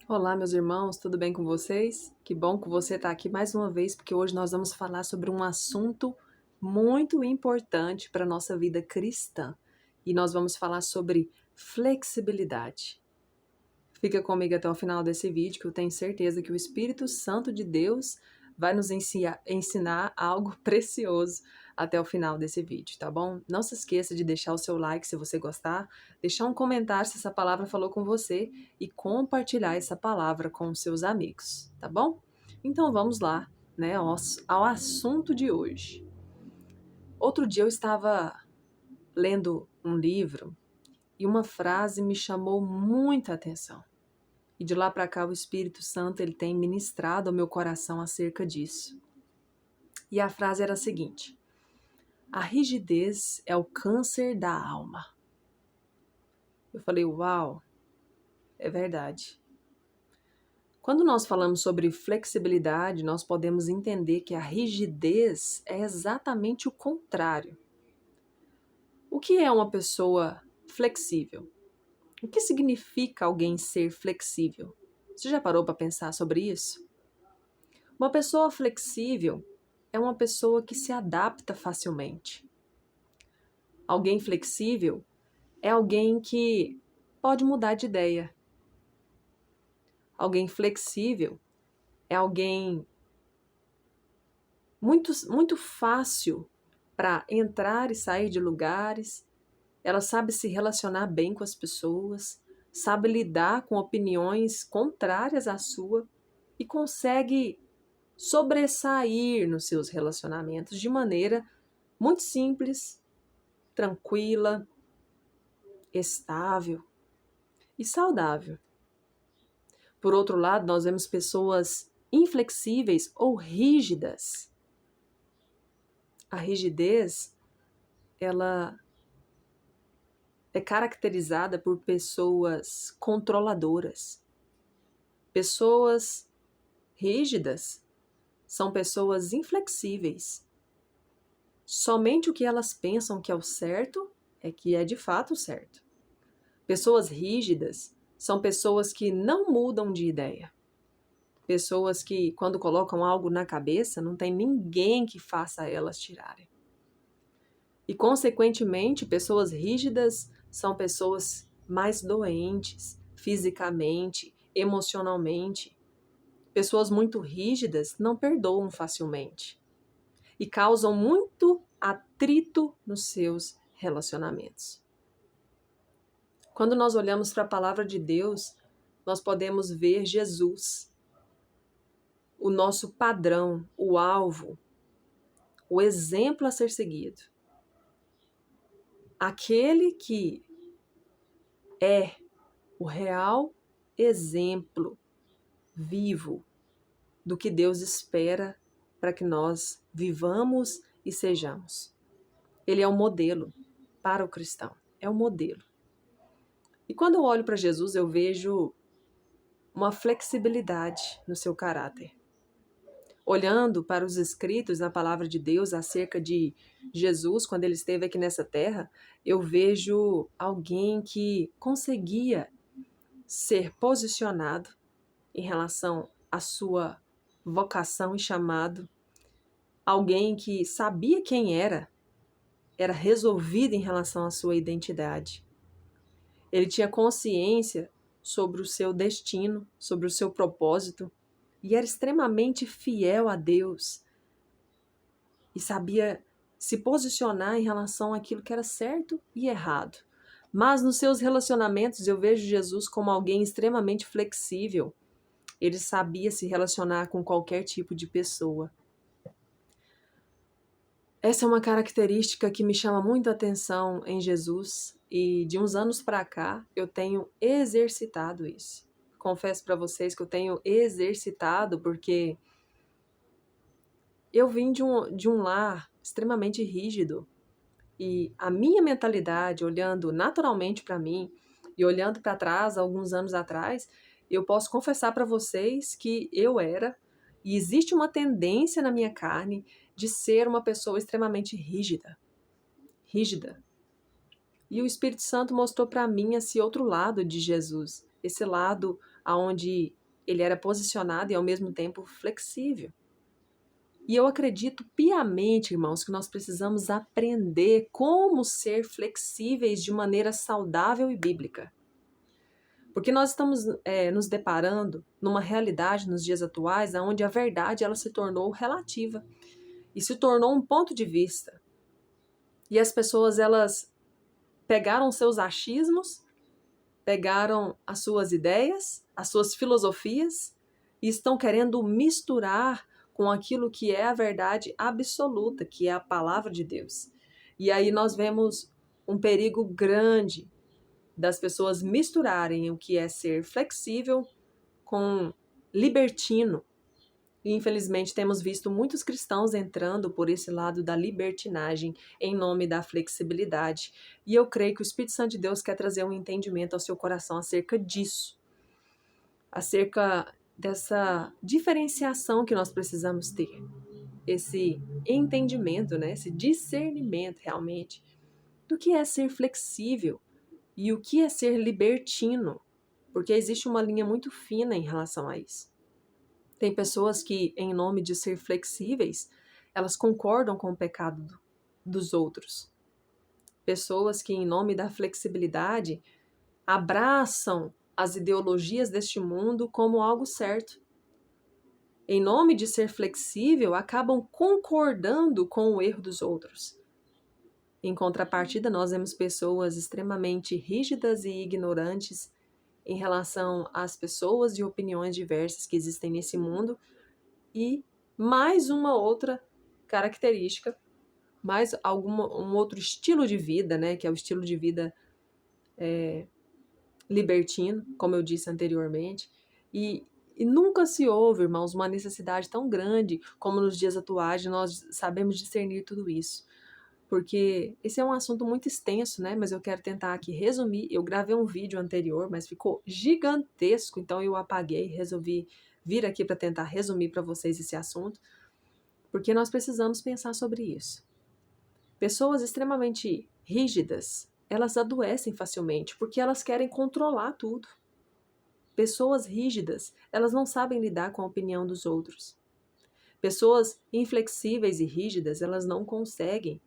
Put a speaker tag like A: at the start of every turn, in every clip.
A: Olá, meus irmãos, tudo bem com vocês? Que bom que você está aqui mais uma vez, porque hoje nós vamos falar sobre um assunto muito importante para a nossa vida cristã. E nós vamos falar sobre flexibilidade. Fica comigo até o final desse vídeo, que eu tenho certeza que o Espírito Santo de Deus vai nos ensinar algo precioso até o final desse vídeo, tá bom? Não se esqueça de deixar o seu like se você gostar, deixar um comentário se essa palavra falou com você e compartilhar essa palavra com os seus amigos, tá bom? Então vamos lá, né, ao assunto de hoje. Outro dia eu estava lendo um livro e uma frase me chamou muita atenção. E de lá para cá o Espírito Santo ele tem ministrado ao meu coração acerca disso. E a frase era a seguinte: a rigidez é o câncer da alma. Eu falei, uau, é verdade. Quando nós falamos sobre flexibilidade, nós podemos entender que a rigidez é exatamente o contrário. O que é uma pessoa flexível? O que significa alguém ser flexível? Você já parou para pensar sobre isso? Uma pessoa flexível é uma pessoa que se adapta facilmente. Alguém flexível é alguém que pode mudar de ideia. Alguém flexível é alguém muito fácil para entrar e sair de lugares. Ela sabe se relacionar bem com as pessoas, sabe lidar com opiniões contrárias à sua e consegue sobressair nos seus relacionamentos de maneira muito simples, tranquila, estável e saudável. Por outro lado, nós vemos pessoas inflexíveis ou rígidas. A rigidez, ela é caracterizada por pessoas controladoras. Pessoas rígidas são pessoas inflexíveis. Somente o que elas pensam que é o certo é que é de fato certo. Pessoas rígidas são pessoas que não mudam de ideia. Pessoas que, quando colocam algo na cabeça, não tem ninguém que faça elas tirarem. E, consequentemente, pessoas rígidas são pessoas mais doentes, fisicamente, emocionalmente. Pessoas muito rígidas não perdoam facilmente e causam muito atrito nos seus relacionamentos. Quando nós olhamos para a palavra de Deus, nós podemos ver Jesus, o nosso padrão, o alvo, o exemplo a ser seguido. Aquele que é o real exemplo vivo do que Deus espera para que nós vivamos e sejamos. Ele é um modelo para o cristão, é um modelo. E quando eu olho para Jesus, eu vejo uma flexibilidade no seu caráter. Olhando para os escritos na palavra de Deus acerca de Jesus, quando ele esteve aqui nessa terra, eu vejo alguém que conseguia ser posicionado em relação à sua vocação e chamado, alguém que sabia quem era resolvido em relação à sua identidade. Ele tinha consciência sobre o seu destino, sobre o seu propósito, e era extremamente fiel a Deus e sabia se posicionar em relação àquilo que era certo e errado. Mas nos seus relacionamentos eu vejo Jesus como alguém extremamente flexível. Ele sabia se relacionar com qualquer tipo de pessoa. Essa é uma característica que me chama muito a atenção em Jesus e de uns anos para cá eu tenho exercitado isso. Confesso para vocês que eu tenho exercitado porque eu vim de um lar extremamente rígido e a minha mentalidade, olhando naturalmente para mim e olhando para trás, alguns anos atrás, eu posso confessar para vocês que eu era, e existe uma tendência na minha carne de ser uma pessoa extremamente rígida. Rígida. E o Espírito Santo mostrou para mim esse outro lado de Jesus, esse lado aonde ele era posicionado e ao mesmo tempo flexível. E eu acredito piamente, irmãos, que nós precisamos aprender como ser flexíveis de maneira saudável e bíblica. Porque nós estamos nos deparando numa realidade nos dias atuais onde a verdade ela se tornou relativa e se tornou um ponto de vista. E as pessoas elas pegaram seus achismos, pegaram as suas ideias, as suas filosofias e estão querendo misturar com aquilo que é a verdade absoluta, que é a palavra de Deus. E aí nós vemos um perigo grande das pessoas misturarem o que é ser flexível com libertino. E infelizmente temos visto muitos cristãos entrando por esse lado da libertinagem em nome da flexibilidade. E eu creio que o Espírito Santo de Deus quer trazer um entendimento ao seu coração acerca disso, acerca dessa diferenciação que nós precisamos ter, esse entendimento, né? Esse discernimento realmente do que é ser flexível e o que é ser libertino, porque existe uma linha muito fina em relação a isso. Tem pessoas que, em nome de ser flexíveis, elas concordam com o pecado dos outros. Pessoas que, em nome da flexibilidade, abraçam as ideologias deste mundo como algo certo. Em nome de ser flexível, acabam concordando com o erro dos outros. Em contrapartida, nós vemos pessoas extremamente rígidas e ignorantes em relação às pessoas e opiniões diversas que existem nesse mundo e mais uma outra característica, mais um outro estilo de vida, né, que é o estilo de vida libertino, como eu disse anteriormente, e nunca se houve, irmãos, uma necessidade tão grande como nos dias atuais de nós sabemos discernir tudo isso. Porque esse é um assunto muito extenso, né? Mas eu quero tentar aqui resumir. Eu gravei um vídeo anterior, mas ficou gigantesco, então eu apaguei, resolvi vir aqui para tentar resumir para vocês esse assunto, porque nós precisamos pensar sobre isso. Pessoas extremamente rígidas, elas adoecem facilmente, porque elas querem controlar tudo. Pessoas rígidas, elas não sabem lidar com a opinião dos outros. Pessoas inflexíveis e rígidas, elas não conseguem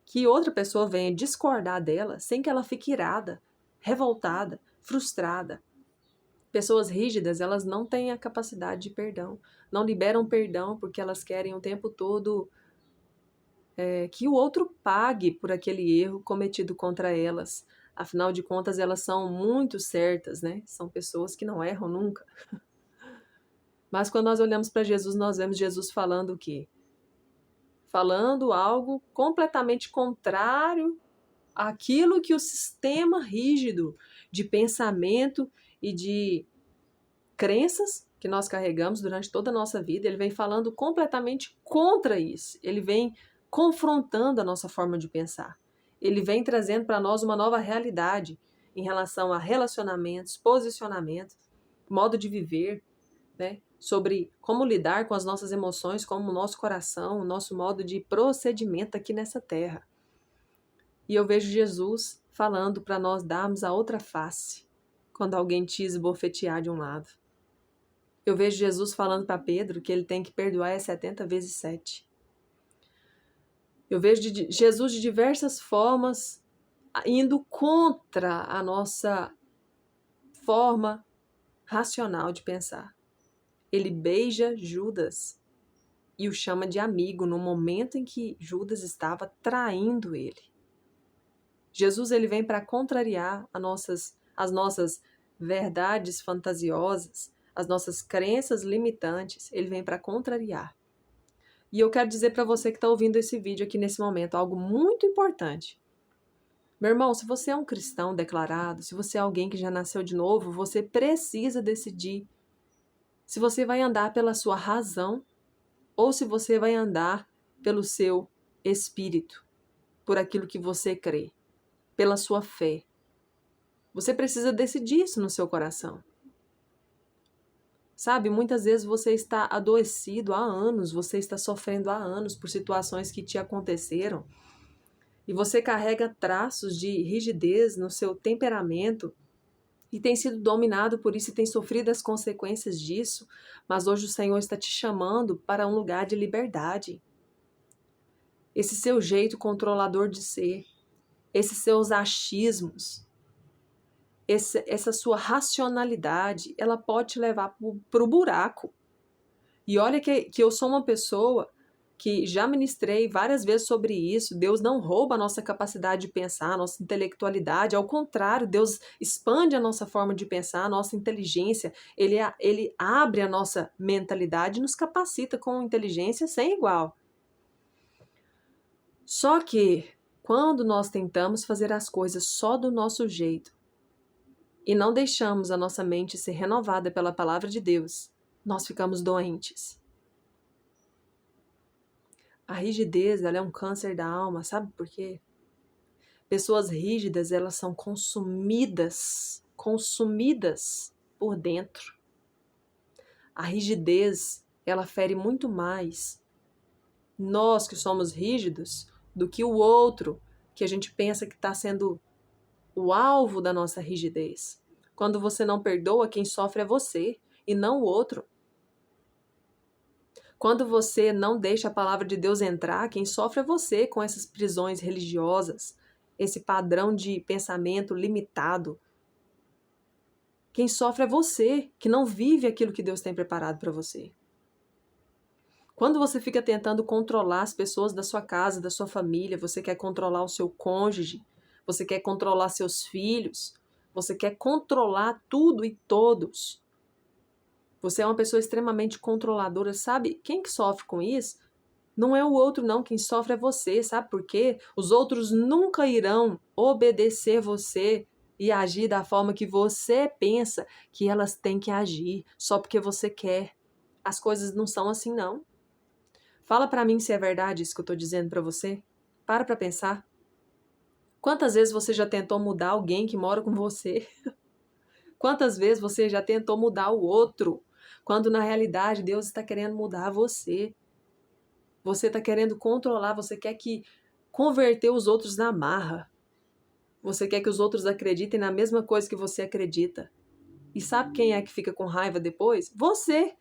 A: que outra pessoa venha discordar dela sem que ela fique irada, revoltada, frustrada. Pessoas rígidas, elas não têm a capacidade de perdão, não liberam perdão porque elas querem o tempo todo que o outro pague por aquele erro cometido contra elas. Afinal de contas, elas são muito certas, né? São pessoas que não erram nunca. Mas quando nós olhamos para Jesus, nós vemos Jesus falando o quê? Falando algo completamente contrário àquilo que o sistema rígido de pensamento e de crenças que nós carregamos durante toda a nossa vida, ele vem falando completamente contra isso. Ele vem confrontando a nossa forma de pensar. Ele vem trazendo para nós uma nova realidade em relação a relacionamentos, posicionamentos, modo de viver, né? Sobre como lidar com as nossas emoções, como o nosso coração, o nosso modo de procedimento aqui nessa terra. E eu vejo Jesus falando para nós darmos a outra face quando alguém te esbofetear de um lado. Eu vejo Jesus falando para Pedro que ele tem que perdoar 70 vezes 7. Eu vejo Jesus de diversas formas indo contra a nossa forma racional de pensar. Ele beija Judas e o chama de amigo no momento em que Judas estava traindo ele. Jesus ele vem para contrariar as nossas verdades fantasiosas, as nossas crenças limitantes. Ele vem para contrariar. E eu quero dizer para você que está ouvindo esse vídeo aqui nesse momento algo muito importante. Meu irmão, se você é um cristão declarado, se você é alguém que já nasceu de novo, você precisa decidir se você vai andar pela sua razão ou se você vai andar pelo seu espírito, por aquilo que você crê, pela sua fé. Você precisa decidir isso no seu coração. Sabe, muitas vezes você está adoecido há anos, você está sofrendo há anos por situações que te aconteceram e você carrega traços de rigidez no seu temperamento e tem sido dominado por isso e tem sofrido as consequências disso, mas hoje o Senhor está te chamando para um lugar de liberdade. Esse seu jeito controlador de ser, esses seus achismos, essa sua racionalidade, ela pode te levar para o buraco. E olha que eu sou uma pessoa que já ministrei várias vezes sobre isso. Deus não rouba a nossa capacidade de pensar, a nossa intelectualidade. Ao contrário, Deus expande a nossa forma de pensar, a nossa inteligência. Ele abre a nossa mentalidade e nos capacita com inteligência sem igual. Só que, quando nós tentamos fazer as coisas só do nosso jeito e não deixamos a nossa mente ser renovada pela palavra de Deus, nós ficamos doentes. A rigidez, ela é um câncer da alma, sabe por quê? Pessoas rígidas, elas são consumidas por dentro. A rigidez, ela fere muito mais nós que somos rígidos do que o outro, que a gente pensa que está sendo o alvo da nossa rigidez. Quando você não perdoa, quem sofre é você e não o outro. Quando você não deixa a palavra de Deus entrar, quem sofre é você com essas prisões religiosas, esse padrão de pensamento limitado. Quem sofre é você, que não vive aquilo que Deus tem preparado para você. Quando você fica tentando controlar as pessoas da sua casa, da sua família, você quer controlar o seu cônjuge, você quer controlar seus filhos, você quer controlar tudo e todos. Você é uma pessoa extremamente controladora, sabe? Quem que sofre com isso? Não é o outro, não. Quem sofre é você, sabe por quê? Os outros nunca irão obedecer você e agir da forma que você pensa que elas têm que agir, só porque você quer. As coisas não são assim, não. Fala pra mim se é verdade isso que eu tô dizendo pra você. Para pra pensar. Quantas vezes você já tentou mudar alguém que mora com você? Quantas vezes você já tentou mudar o outro? Quando na realidade Deus está querendo mudar você. Você está querendo controlar, você quer converter os outros na marra. Você quer que os outros acreditem na mesma coisa que você acredita. E sabe quem é que fica com raiva depois? Você!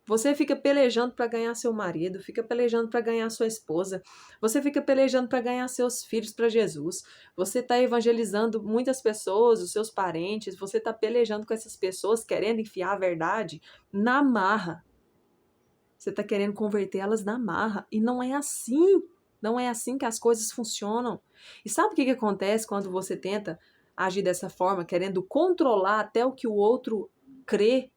A: Você fica pelejando para ganhar seu marido, fica pelejando para ganhar sua esposa, você fica pelejando para ganhar seus filhos para Jesus, você está evangelizando muitas pessoas, os seus parentes, você está pelejando com essas pessoas, querendo enfiar a verdade na marra. Você está querendo converter elas na marra, e não é assim. Não é assim que as coisas funcionam. E sabe o que acontece quando você tenta agir dessa forma, querendo controlar até o que o outro crê,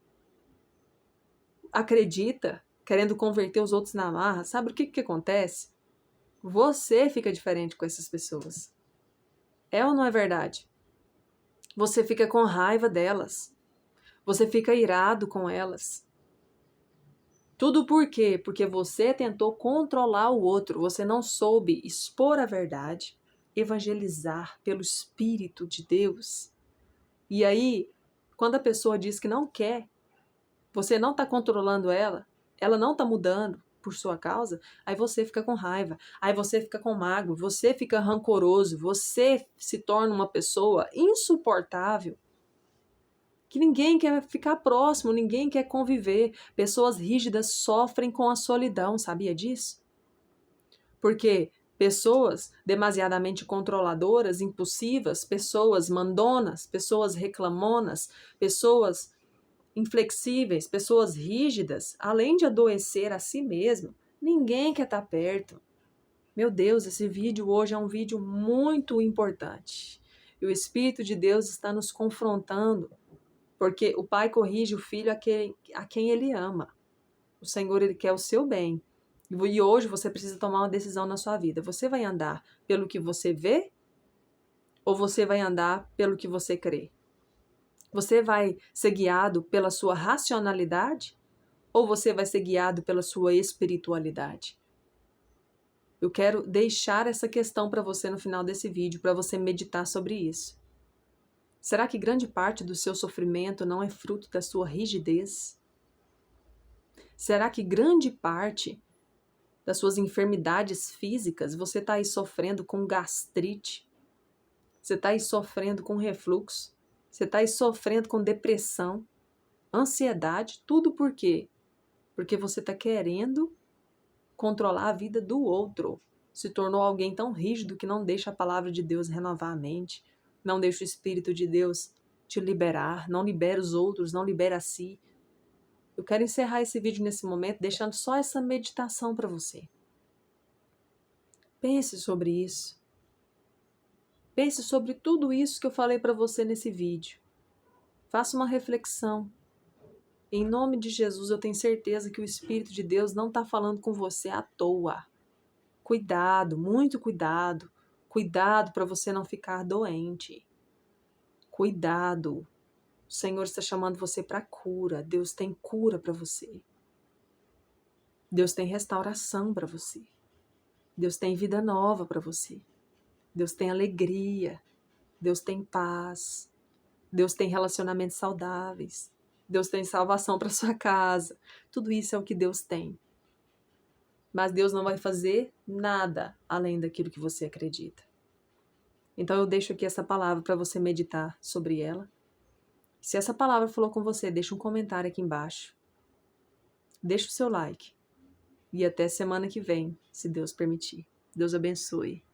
A: acredita, querendo converter os outros na marra? Sabe o que acontece? Você fica diferente com essas pessoas. É ou não é verdade? Você fica com raiva delas. Você fica irado com elas. Tudo por quê? Porque você tentou controlar o outro, você não soube expor a verdade, evangelizar pelo Espírito de Deus. E aí, quando a pessoa diz que não quer, você não está controlando ela não está mudando por sua causa, aí você fica com raiva, aí você fica com mágoa, você fica rancoroso, você se torna uma pessoa insuportável, que ninguém quer ficar próximo, ninguém quer conviver. Pessoas rígidas sofrem com a solidão, sabia disso? Porque pessoas demasiadamente controladoras, impulsivas, pessoas mandonas, pessoas reclamonas, pessoas inflexíveis, pessoas rígidas, além de adoecer a si mesmo, ninguém quer estar perto. Meu Deus, esse vídeo hoje é um vídeo muito importante. E o Espírito de Deus está nos confrontando, porque o pai corrige o filho a quem ele ama. O Senhor, ele quer o seu bem. E hoje você precisa tomar uma decisão na sua vida. Você vai andar pelo que você vê ou você vai andar pelo que você crê? Você vai ser guiado pela sua racionalidade ou você vai ser guiado pela sua espiritualidade? Eu quero deixar essa questão para você no final desse vídeo, para você meditar sobre isso. Será que grande parte do seu sofrimento não é fruto da sua rigidez? Será que grande parte das suas enfermidades físicas você está aí sofrendo com gastrite? Você está aí sofrendo com refluxo? Você está aí sofrendo com depressão, ansiedade, tudo por quê? Porque você está querendo controlar a vida do outro. Se tornou alguém tão rígido que não deixa a palavra de Deus renovar a mente, não deixa o Espírito de Deus te liberar, não libera os outros, não libera a si. Eu quero encerrar esse vídeo nesse momento deixando só essa meditação para você. Pense sobre isso. Pense sobre tudo isso que eu falei para você nesse vídeo. Faça uma reflexão. Em nome de Jesus, eu tenho certeza que o Espírito de Deus não está falando com você à toa. Cuidado, muito cuidado. Cuidado para você não ficar doente. Cuidado. O Senhor está chamando você para cura. Deus tem cura para você. Deus tem restauração para você. Deus tem vida nova para você. Deus tem alegria. Deus tem paz. Deus tem relacionamentos saudáveis. Deus tem salvação para sua casa. Tudo isso é o que Deus tem. Mas Deus não vai fazer nada além daquilo que você acredita. Então eu deixo aqui essa palavra para você meditar sobre ela. Se essa palavra falou com você, deixa um comentário aqui embaixo. Deixa o seu like. E até semana que vem, se Deus permitir. Deus abençoe.